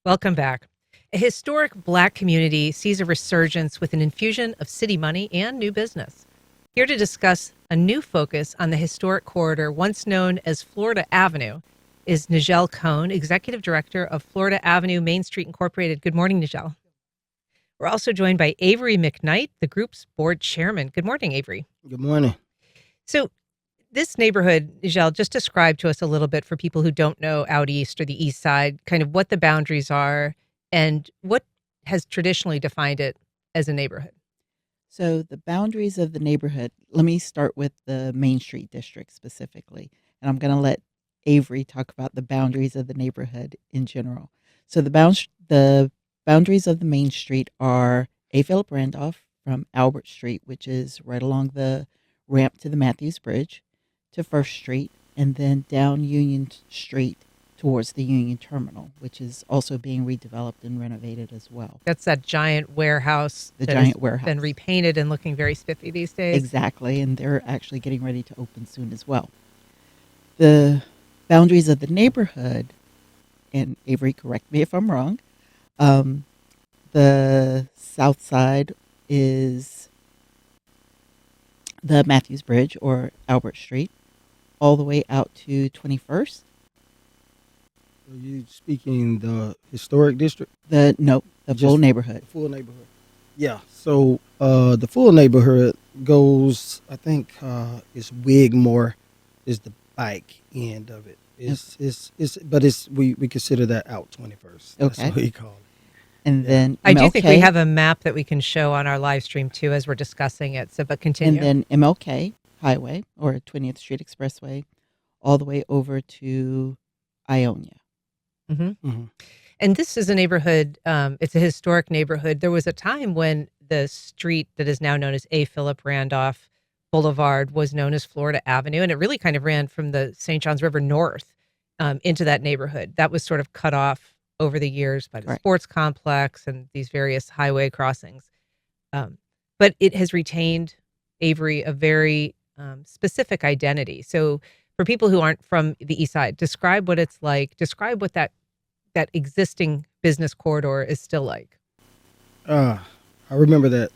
Welcome back. A historic Black community sees a resurgence with an infusion of city money and new business. Here to discuss a new focus on the historic corridor, once known as Florida Avenue, is Nigelle Kohn, Executive Director of Florida Avenue Main Street Incorporated. Good morning, Nigelle. We're also joined by Avery McKnight, the group's board chairman. Good morning, Avery. Good morning. So, this neighborhood, Nigelle, just describe to us a little bit for people who don't know out east or the east side, kind of what the boundaries are and what has traditionally defined it as a neighborhood. So the boundaries of the neighborhood, let me start with the Main Street district specifically. And I'm going to let Avery talk about the boundaries of the neighborhood in general. So the boundaries of the Main Street are A. Philip Randolph from Albert Street, which is right along the ramp to the Matthews Bridge, to First Street, and then down Union Street towards the Union Terminal, which is also being redeveloped and renovated as well. That's that giant warehouse. The that giant has warehouse. Been repainted and looking very spiffy these days. Exactly, and they're actually getting ready to open soon as well. The boundaries of the neighborhood, and Avery, correct me if I'm wrong, the south side is the Matthews Bridge or Albert Street, all the way out to 21st. Are you speaking the historic district? The Just full neighborhood. The full neighborhood. Yeah. So the full neighborhood goes, I think it's Wigmore is the bike end of it. We consider that out 21st. That's Okay. what we call it. And then I do think we MLK, have a map that we can show on our live stream too as we're discussing it. So, but continue. and then MLK Highway or 20th Street Expressway, all the way over to Ionia. And this is a neighborhood, it's a historic neighborhood. There was a time when the street that is now known as A. Philip Randolph Boulevard was known as Florida Avenue, and it really kind of ran from the St. Johns River north into that neighborhood. That was sort of cut off over the years by the Right. sports complex and these various highway crossings. But it has retained, Avery, a very specific identity. So for people who aren't from the east side, describe what it's like. Describe what that existing business corridor is still like. I remember that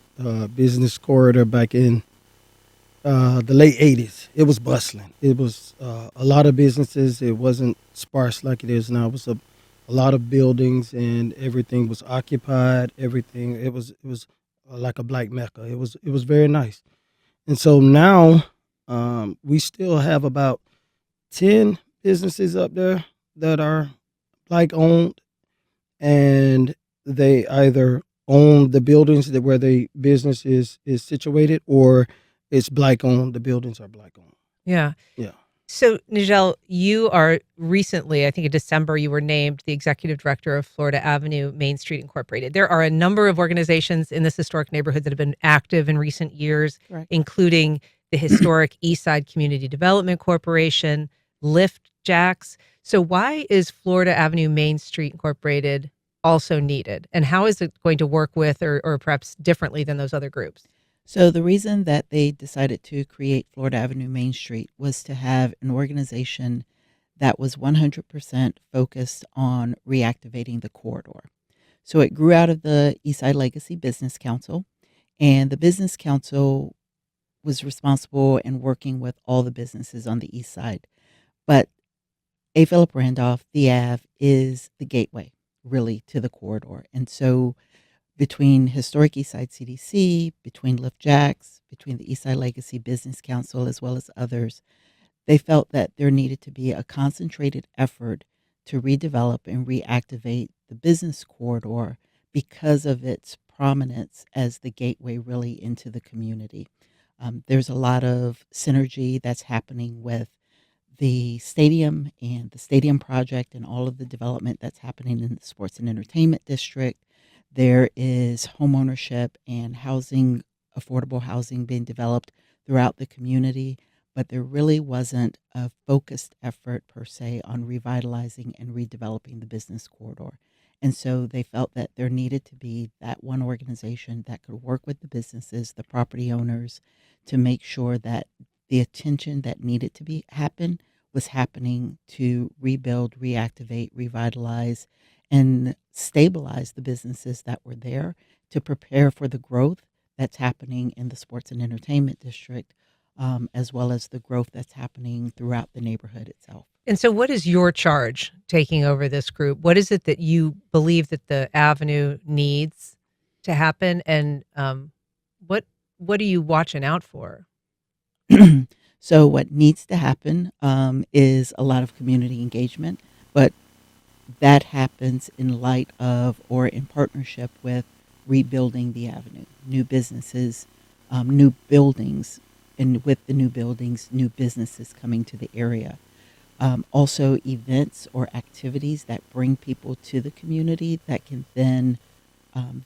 business corridor back in the late 80s. It was bustling. It was a lot of businesses. It wasn't sparse like it is now. It was a lot of buildings, and everything was occupied. Everything. It was like a black mecca. It was very nice. And so now we still have about 10 businesses up there that are Black owned, and they either own the buildings where the business is situated, or it's Black owned. The buildings are Black owned. Yeah. Yeah. So, Nigelle, you are recently, I think in December, you were named the executive director of Florida Avenue Main Street Incorporated. There are a number of organizations in this historic neighborhood that have been active in recent years, Correct. including the historic Eastside Community Development Corporation, Lift Jacks. So why is Florida Avenue Main Street Incorporated also needed? And how is it going to work with or perhaps differently than those other groups? So the reason that they decided to create Florida Avenue Main Street was to have an organization that was 100% focused on reactivating the corridor. So it grew out of the Eastside Legacy Business Council, and the Business Council was responsible and working with all the businesses on the east side. But A. Philip Randolph, the Ave, is the gateway, really, to the corridor. And so between Historic Eastside CDC, between Lift Jacks, between the Eastside Legacy Business Council, as well as others, they felt that there needed to be a concentrated effort to redevelop and reactivate the business corridor because of its prominence as the gateway really into the community. There's a lot of synergy that's happening with the stadium and the stadium project and all of the development that's happening in the sports and entertainment district. There is homeownership and housing, affordable housing being developed throughout the community, but there really wasn't a focused effort per se on revitalizing and redeveloping the business corridor. And so they felt that there needed to be that one organization that could work with the businesses, the property owners, to make sure that the attention that needed to be happening to rebuild, reactivate, revitalize, and stabilize the businesses that were there, to prepare for the growth that's happening in the sports and entertainment district, as well as the growth that's happening throughout the neighborhood itself. And so, what is your charge taking over this group? What is it that you believe that the avenue needs to happen, and what are you watching out for? So, what needs to happen is a lot of community engagement, but that happens in light of or in partnership with rebuilding the avenue, new businesses, new buildings, and with the new buildings, new businesses coming to the area. Also, events or activities that bring people to the community that can then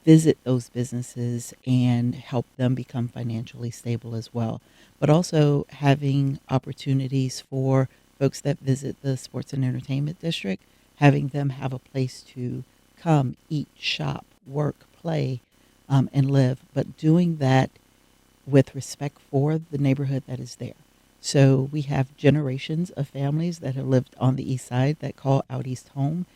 visit those businesses and help them become financially stable as well. But also having opportunities for folks that visit the sports and entertainment district, having them have a place to come, eat, shop, work, play, and live, but doing that with respect for the neighborhood that is there. So we have generations of families that have lived on the east side that call out east home,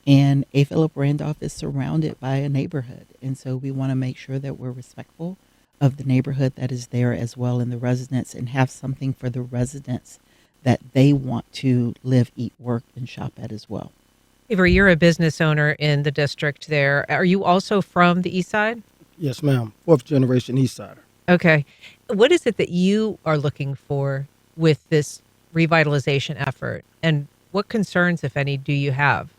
and A. Philip Randolph is surrounded by a neighborhood. And so we want to make sure that we're respectful of the neighborhood that is there as well, and the residents, and have something for the residents that they want to live, eat, work, and shop at as well. Avery, you're a business owner in the district there. Are you also from the East Side? Yes, ma'am. Fourth generation Eastsider. Okay. What is it that you are looking for with this revitalization effort, and what concerns, if any, do you have?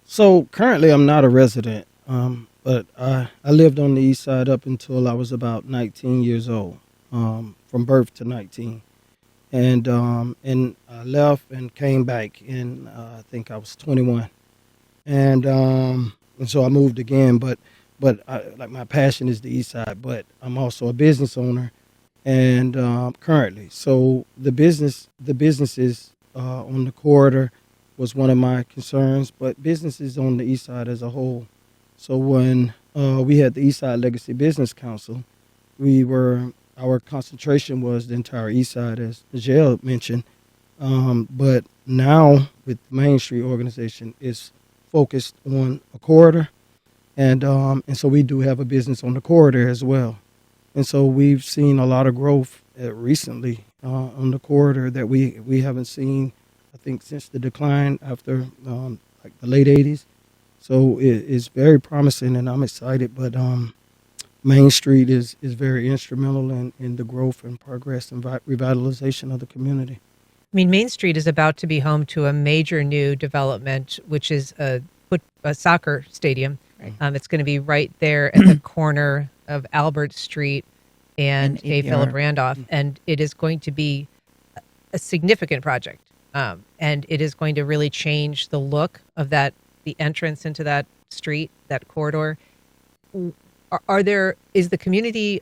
So currently, I'm not a resident, but I lived on the east side up until I was about 19 years old, from birth to 19. And I left and came back, and I think I was 21. And so I moved again, but like my passion is the east side, but I'm also a business owner, and currently, so the businesses on the corridor was one of my concerns, but businesses on the east side as a whole. So when we had the East Side Legacy Business Council, our concentration was the entire east side, as Nigelle mentioned. But now with the Main Street organization, it's focused on a corridor, and so we do have a business on the corridor as well. And so we've seen a lot of growth recently on the corridor that we haven't seen, I think, since the decline after like the late 80s. So it's very promising, and I'm excited. But Main Street is very instrumental in the growth and progress and revitalization of the community. I mean, Main Street is about to be home to a major new development, which is a soccer stadium. Right. It's going to be right there at the corner of Albert Street and A. APR. Philip Randolph, and it is going to be a significant project, and it is going to really change the look of the entrance into that street, that corridor. Is the community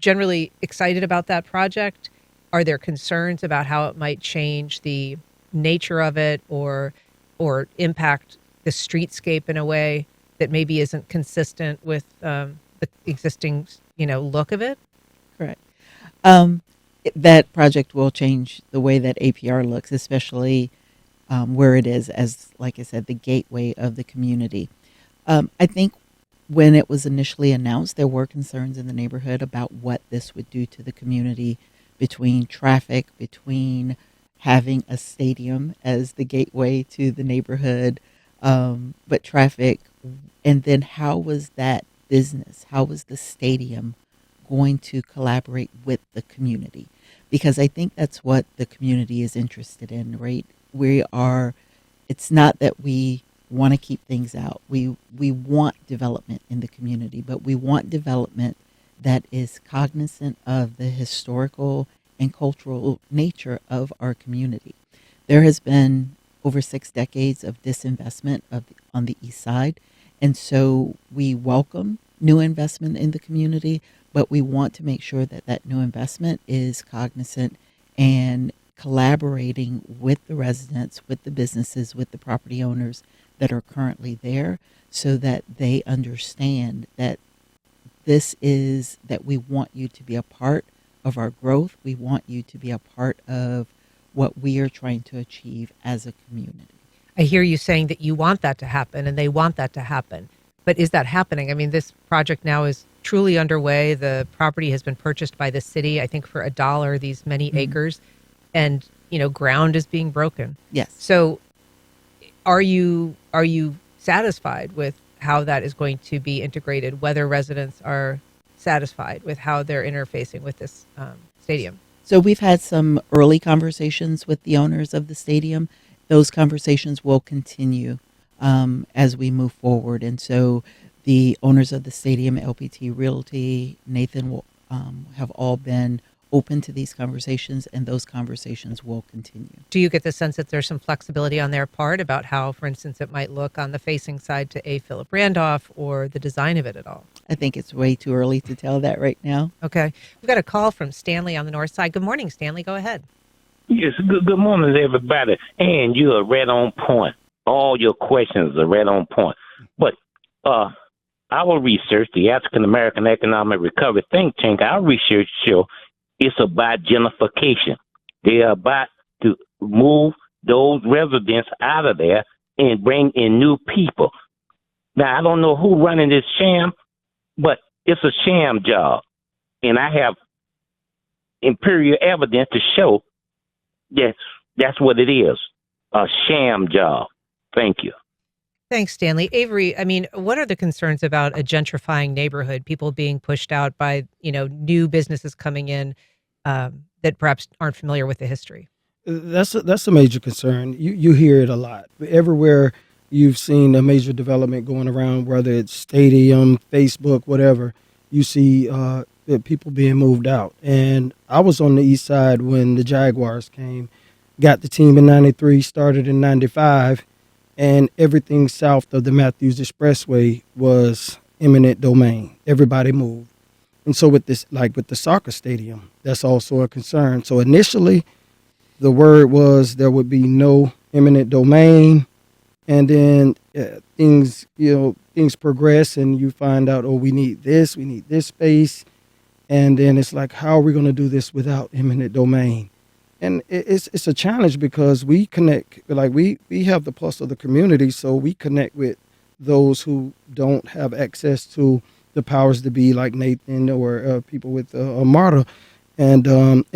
generally excited about that project? Are there concerns about how it might change the nature of it, or impact the streetscape in a way that maybe isn't consistent with the existing, look of it? Correct. That project will change the way that APR looks, especially where it is, as, like I said, the gateway of the community. I think when it was initially announced, there were concerns in the neighborhood about what this would do to the community, between traffic, between having a stadium as the gateway to the neighborhood, but traffic. And then how was that business, how was the stadium going to collaborate with the community? Because I think that's what the community is interested in, right? It's not that we want to keep things out. We want development in the community, but we want development that is cognizant of the historical and cultural nature of our community. There has been over 6 decades of disinvestment on the east side, and so we welcome new investment in the community, but we want to make sure that that new investment is cognizant and collaborating with the residents, with the businesses, with the property owners that are currently there, so that they understand that that we want you to be a part of our growth. We want you to be a part of what we are trying to achieve as a community. I hear you saying that you want that to happen and they want that to happen. But is that happening? I mean, this project now is truly underway. The property has been purchased by the city, I think, for $1, these many acres, and ground is being broken. Yes. So are you satisfied with how that is going to be integrated, whether residents are satisfied with how they're interfacing with this stadium? So we've had some early conversations with the owners of the stadium. Those conversations will continue as we move forward. And so the owners of the stadium, LPT Realty, Nathan, will have all been open to these conversations, and those conversations will continue. Do you get the sense that there's some flexibility on their part about how, for instance, it might look on the facing side to A. Philip Randolph or the design of it at all? I think it's way too early to tell that right now. Okay. We've got a call from Stanley on the north side. Good morning, Stanley. Go ahead. Yes, good morning, everybody. And you are right on point. All your questions are right on point. But our research, the African American Economic Recovery Think Tank, our research show it's about gentrification. They are about to move those residents out of there and bring in new people. Now, I don't know who's running this sham, but it's a sham job. And I have empirical evidence to show that's what it is, a sham job. Thank you. Thanks, Stanley. Avery, I mean, what are the concerns about a gentrifying neighborhood, people being pushed out by, new businesses coming in that perhaps aren't familiar with the history? That's a major concern. You hear it a lot. Everywhere you've seen a major development going around, whether it's stadium, Facebook, whatever, you see people being moved out. And I was on the east side when the Jaguars came, got the team in 93, started in 95, and everything south of the Matthews Expressway was eminent domain. Everybody moved. And so with this, like with the soccer stadium, that's also a concern. So initially, the word was there would be no eminent domain, and then things progress, and you find out, we need this space, and then it's like, how are we going to do this without eminent domain? And it's a challenge because we connect, like we have the plus of the community, so we connect with those who don't have access to the powers to be, like Nathan or people with Marta. And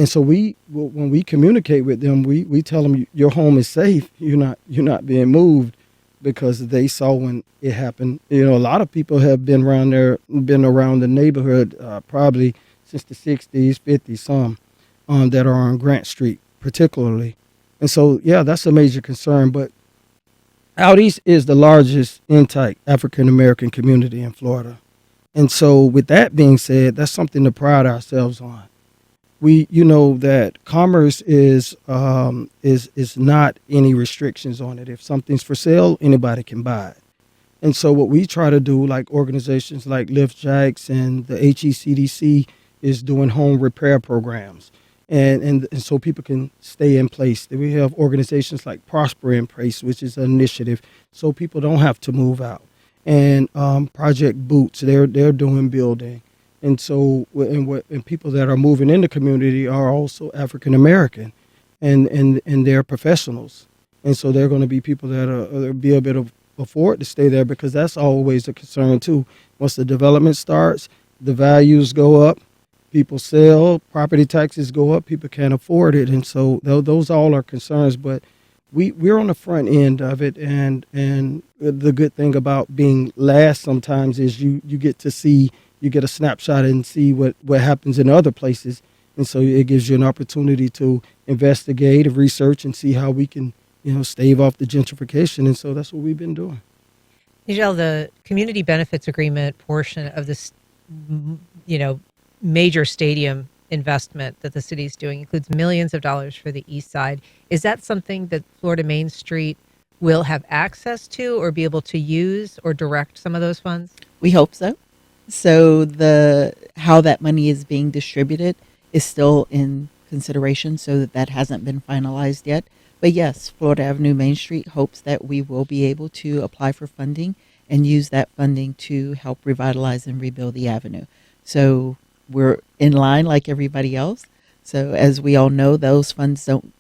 so when we communicate with them, we tell them your home is safe. You're not being moved, because they saw when it happened. A lot of people have been around the neighborhood probably since the 60s, 50s, some that are on Grant Street particularly. And so, yeah, that's a major concern. But out east is the largest intake African-American community in Florida. And so with that being said, that's something to pride ourselves on. We, that commerce is not any restrictions on it. If something's for sale, anybody can buy it. And so what we try to do, like organizations like Lift Jacks and the HECDC, is doing home repair programs. And so people can stay in place. We have organizations like Prosper in Place, which is an initiative, so people don't have to move out. And Project Boots, they're doing building. And so, and people that are moving in the community are also African American, and they're professionals. And so they're going to be people that be able to afford to stay there, because that's always a concern too. Once the development starts, the values go up, people sell, property taxes go up, people can't afford it. And so those all are concerns, but we're on the front end of it. And the good thing about being last sometimes is you get to see, you get a snapshot and see what happens in other places. And so it gives you an opportunity to investigate and research and see how we can, stave off the gentrification. And so that's what we've been doing. Nigelle, the community benefits agreement portion of this, major stadium investment that the city's doing includes millions of dollars for the east side. Is that something that Florida Main Street will have access to or be able to use or direct some of those funds? We hope so. So how that money is being distributed is still in consideration, so that hasn't been finalized yet. But yes, Florida Avenue Main Street hopes that we will be able to apply for funding and use that funding to help revitalize and rebuild the avenue. So we're in line like everybody else. So as we all know, those funds don't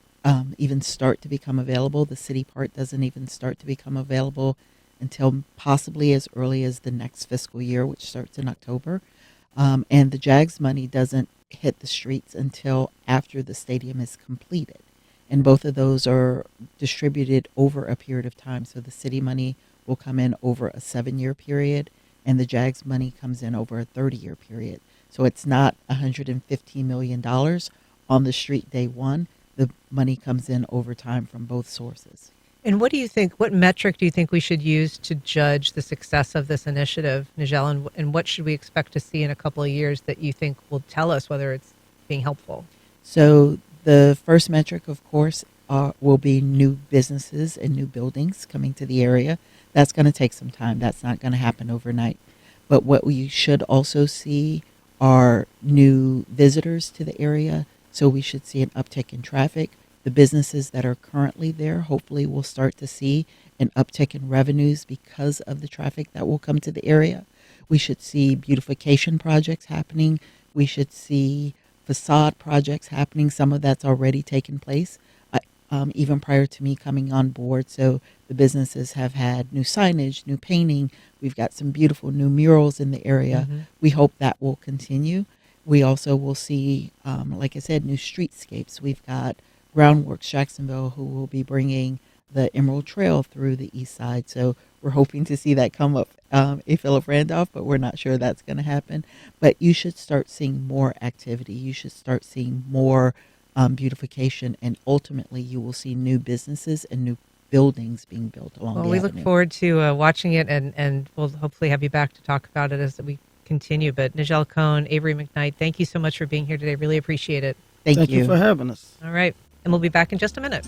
even start to become available. The city part doesn't even start to become available until possibly as early as the next fiscal year, which starts in October. And the JAGS money doesn't hit the streets until after the stadium is completed. And both of those are distributed over a period of time. So the city money will come in over a 7-year period, and the JAGS money comes in over a 30-year period. So it's not $115 million on the street day one. The money comes in over time from both sources. And what do you think, what metric do you think we should use to judge the success of this initiative, Nigelle, and what should we expect to see in a couple of years that you think will tell us whether it's being helpful? So the first metric, of course, will be new businesses and new buildings coming to the area. That's going to take some time. That's not going to happen overnight. But what we should also see are new visitors to the area. So we should see an uptick in traffic. The businesses that are currently there, hopefully we'll start to see an uptick in revenues because of the traffic that will come to the area. We should see beautification projects happening. We should see facade projects happening. Some of that's already taken place, even prior to me coming on board. So the businesses have had new signage, new painting. We've got some beautiful new murals in the area. Mm-hmm. We hope that will continue. We also will see, like I said, new streetscapes. We've got Groundworks Jacksonville, who will be bringing the Emerald Trail through the Eastside. So we're hoping to see that come up a Philip Randolph, but we're not sure that's going to happen. But you should start seeing more activity. You should start seeing more beautification, and ultimately you will see new businesses and new buildings being built along the Well, we avenue. look forward to watching it, and we'll hopefully have you back to talk about it as we continue. But Nigelle Kohn, Avery McKnight, thank you so much for being here today. Really appreciate it. Thank you for having us. All right. And we'll be back in just a minute.